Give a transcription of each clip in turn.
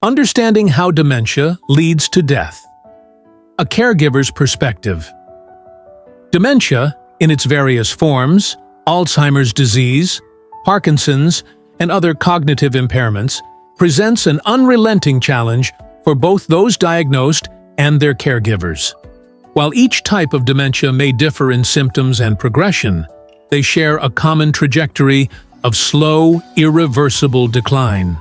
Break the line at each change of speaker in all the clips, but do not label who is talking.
Understanding how dementia leads to death. A caregiver's perspective. Dementia, in its various forms, Alzheimer's disease, Parkinson's, and other cognitive impairments, presents an unrelenting challenge for both those diagnosed and their caregivers. While each type of dementia may differ in symptoms and progression, they share a common trajectory of slow, irreversible decline.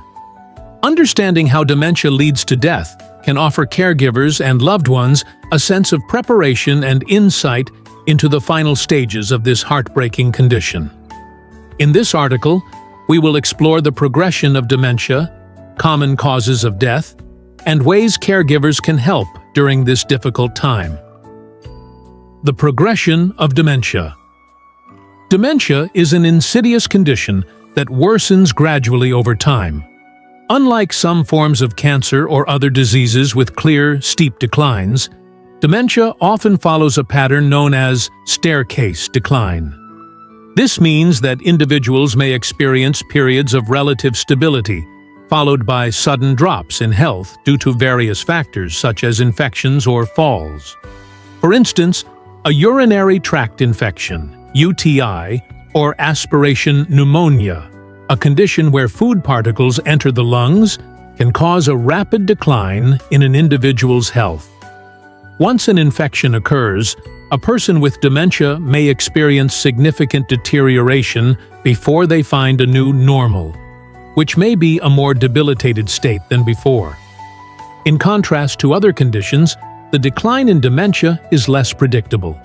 Understanding how dementia leads to death can offer caregivers and loved ones a sense of preparation and insight into the final stages of this heartbreaking condition. In this article, we will explore the progression of dementia, common causes of death, and ways caregivers can help during this difficult time. The progression of dementia. Dementia is an insidious condition that worsens gradually over time. Unlike some forms of cancer or other diseases with clear, steep declines, dementia often follows a pattern known as staircase decline. This means that individuals may experience periods of relative stability, followed by sudden drops in health due to various factors such as infections or falls. For instance, a urinary tract infection, UTI, or aspiration pneumonia, a condition where food particles enter the lungs, can cause a rapid decline in an individual's health. Once an infection occurs, a person with dementia may experience significant deterioration before they find a new normal, which may be a more debilitated state than before. In contrast to other conditions, the decline in dementia is less predictable.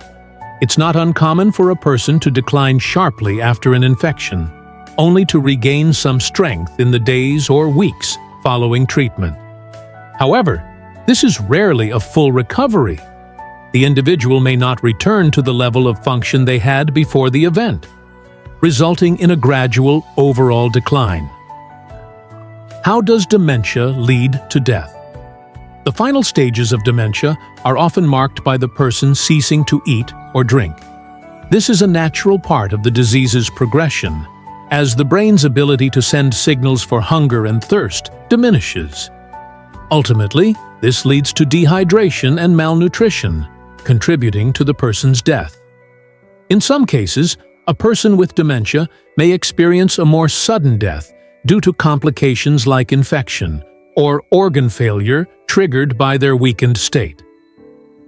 It's not uncommon for a person to decline sharply after an infection, only to regain some strength in the days or weeks following treatment. However, this is rarely a full recovery. The individual may not return to the level of function they had before the event, resulting in a gradual overall decline. How does dementia lead to death? The final stages of dementia are often marked by the person ceasing to eat or drink. This is a natural part of the disease's progression, as the brain's ability to send signals for hunger and thirst diminishes. Ultimately, this leads to dehydration and malnutrition, contributing to the person's death. In some cases, a person with dementia may experience a more sudden death due to complications like infection or organ failure triggered by their weakened state.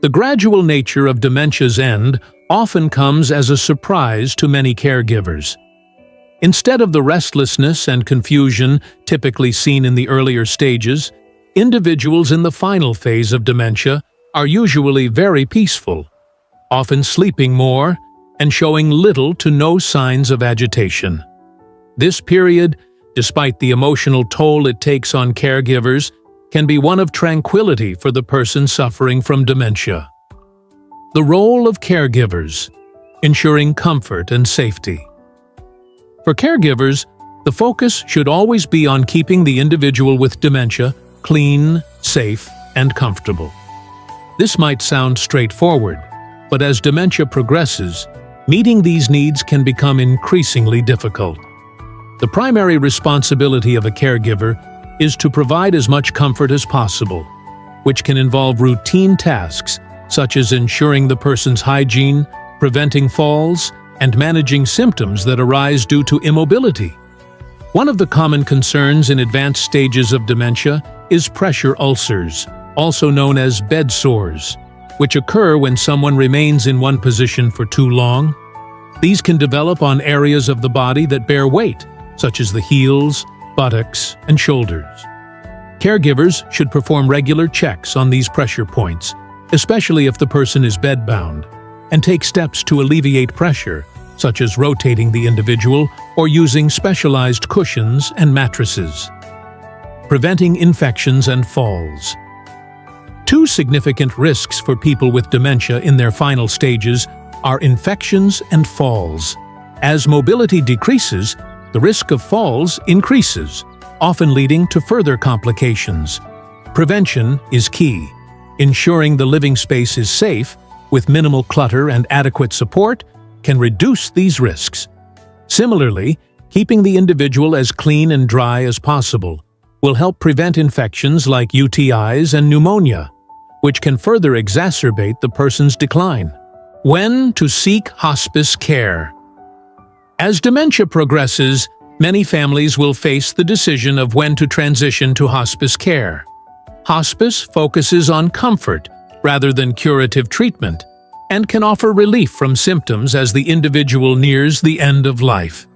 The gradual nature of dementia's end often comes as a surprise to many caregivers. Instead of the restlessness and confusion typically seen in the earlier stages, individuals in the final phase of dementia are usually very peaceful, often sleeping more and showing little to no signs of agitation. This period, despite the emotional toll it takes on caregivers, can be one of tranquility for the person suffering from dementia. The role of caregivers: ensuring comfort and safety. For caregivers, the focus should always be on keeping the individual with dementia clean, safe, and comfortable. This might sound straightforward, but as dementia progresses, meeting these needs can become increasingly difficult. The primary responsibility of a caregiver is to provide as much comfort as possible, which can involve routine tasks such as ensuring the person's hygiene, preventing falls, and managing symptoms that arise due to immobility. One of the common concerns in advanced stages of dementia is pressure ulcers, also known as bedsores, which occur when someone remains in one position for too long. These can develop on areas of the body that bear weight, such as the heels, buttocks, and shoulders. Caregivers should perform regular checks on these pressure points, especially if the person is bedbound, and take steps to alleviate pressure, such as rotating the individual or using specialized cushions and mattresses. Preventing infections and falls. Two significant risks for people with dementia in their final stages are infections and falls. As mobility decreases, the risk of falls increases, often leading to further complications. Prevention is key. Ensuring the living space is safe, with minimal clutter and adequate support, can reduce these risks. Similarly, keeping the individual as clean and dry as possible will help prevent infections like UTIs and pneumonia, which can further exacerbate the person's decline. When to seek hospice care. As dementia progresses, many families will face the decision of when to transition to hospice care. Hospice focuses on comfort rather than curative treatment and can offer relief from symptoms as the individual nears the end of life.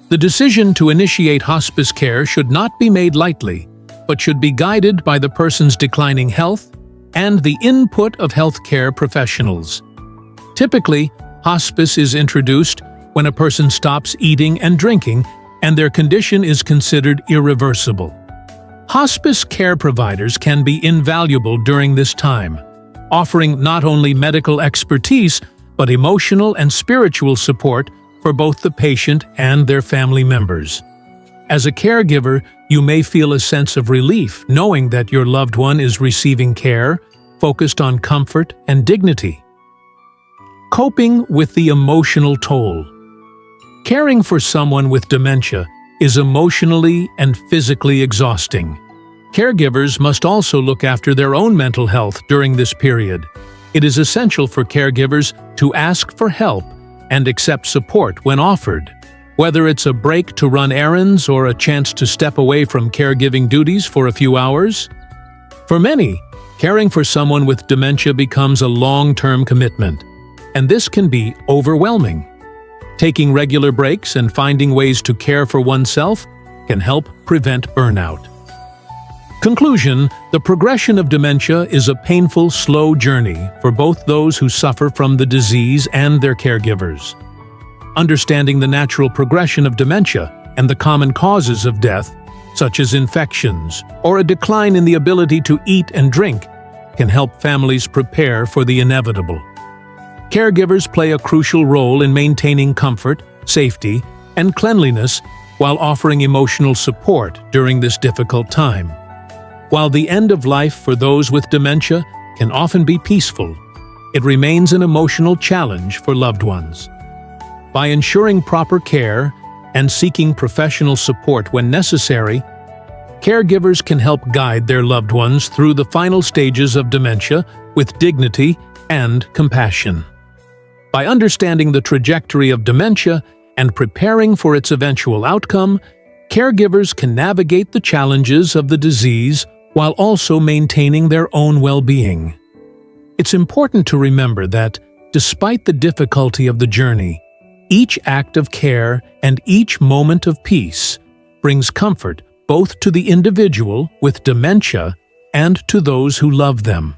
The decision to initiate hospice care should not be made lightly, but should be guided by the person's declining health and the input of healthcare professionals. Typically, hospice is introduced when a person stops eating and drinking and their condition is considered irreversible. Hospice care providers can be invaluable during this time, offering not only medical expertise but emotional and spiritual support for both the patient and their family members. As a caregiver, you may feel a sense of relief knowing that your loved one is receiving care focused on comfort and dignity. Coping with the emotional toll. Caring for someone with dementia is emotionally and physically exhausting. Caregivers must also look after their own mental health during this period. It is essential for caregivers to ask for help and accept support when offered, whether it's a break to run errands or a chance to step away from caregiving duties for a few hours. For many, caring for someone with dementia becomes a long-term commitment, and this can be overwhelming. Taking regular breaks and finding ways to care for oneself can help prevent burnout. Conclusion: the progression of dementia is a painful, slow journey for both those who suffer from the disease and their caregivers. Understanding the natural progression of dementia and the common causes of death, such as infections or a decline in the ability to eat and drink, can help families prepare for the inevitable. Caregivers play a crucial role in maintaining comfort, safety, and cleanliness while offering emotional support during this difficult time. While the end of life for those with dementia can often be peaceful, it remains an emotional challenge for loved ones. By ensuring proper care and seeking professional support when necessary, caregivers can help guide their loved ones through the final stages of dementia with dignity and compassion. By understanding the trajectory of dementia and preparing for its eventual outcome, caregivers can navigate the challenges of the disease while also maintaining their own well-being. It's important to remember that, despite the difficulty of the journey, each act of care and each moment of peace brings comfort both to the individual with dementia and to those who love them.